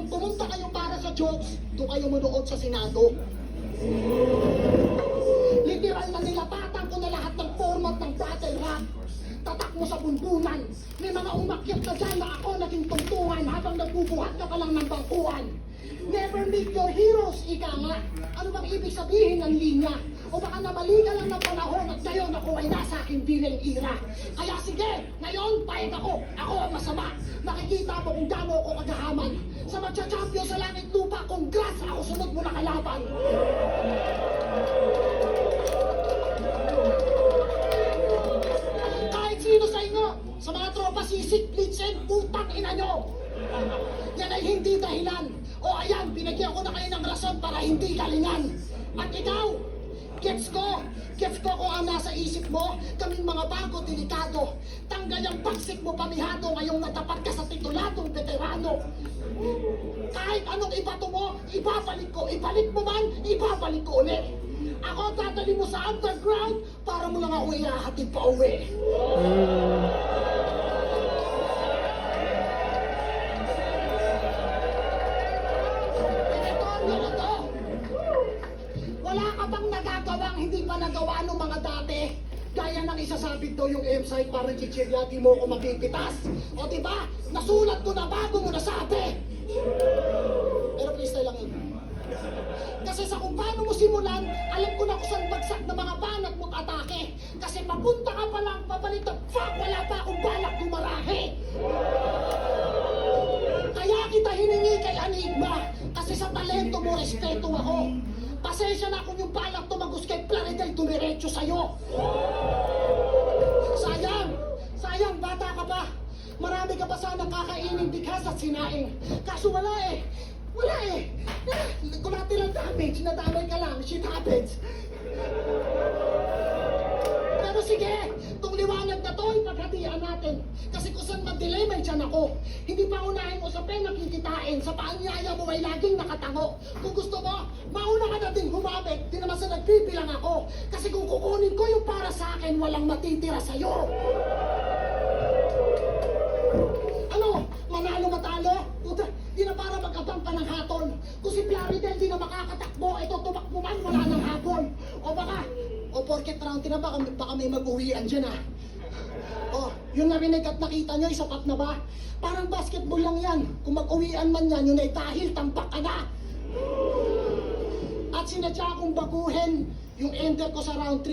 kung pumunta kayo para sa jokes, doon kayo manood sa Senado. Literal na nilapatan ko na lahat ng format ng battle rap. Tatak mo sa bunbunan. May mga umakyat na dyan na ako naging tungtungan habang nagbubuhat ka pa lang ng bangkuhan. Never meet your heroes, ika nga. Ano bang ibig sabihin ng linya? O baka namali ka lang ng panahon at ngayon ako ay nasa aking bilang ira. Kaya sige, ngayon payag ako. Ako ang masama. Nakikita mo kung gaano ako kagahaman. Sa magcha-champion sa langit lupa, congrats, ako sunod mo na kalaban. Kahit sino sa inyo, sa mga tropa sisik, blitzen, putang ina nyo. Yan ay hindi dahilan. O ayan, binigyan ko na kayo ng rason para hindi galingan. At ikaw, gets ko kung ang nasa isip mo, kaming mga bago delikado. Tanggal ang pagsik mo pamihado, ngayong natapat ka sa tituladong veterano. Kahit anong ibato mo, ibabalik ko. Ibalik mo man, ibabalik ko ulit. Ako dadali mo sa underground para mo lang ako ihahatid pa uwi. Wala ka bang nagagawang hindi pa nagawa ng mga dati? Gaya ng isasabit daw yung M-site parang chichirya, di mo ko mapipitas. O diba? Nasulat ko na bago mo nasabi. Pero freestyle lang yun. Kasi sa kung paano mo simulan, alam ko na kung saan bagsak na mga banat mo't atake. Kasi papunta ka pa lang, pabalik na, fuck, wala pa akong balak gumarahe. Kaya kita hiningi kay Enigma, kasi sa talento mo, respeto ako. Pasensya na kung yung balak tumagos kay Plaridel dumiretso sa'yo. Sayang, bata ka pa. Marami ka pa sana kakainin bigas at sinaing. Kaso wala eh. Collateral damage, nadamay ka lang, shit happens. Pero sige, itong liwanag na to, ipaghatian natin. Kasi kung saan mag-delay, may tiyan ako. Hindi pa unahin mo sa pena kikitain. Sa paanyaya mo ay laging nakatango. Kung gusto mo, mauna ka na din humabit. Di naman sa nagpipilang ako. Kasi kung kukunin ko yung para sa akin, walang matitira sa'yo. Ano? Manalo matalo? Puta, di na para mag-abang pa ng hatol. Kung si Plaridel di na makakatakbo, ito tumakbo man, wala ng hapon. O porket round na baka may mag-uwian dyan ah. O, yung narinig at nakita nyo, sapat na ba? Parang basketball lang yan. Kung mag-uwian man yan, yun ay dahil tampak ka na. At sinadya kong baguhin yung ender ko sa round 3.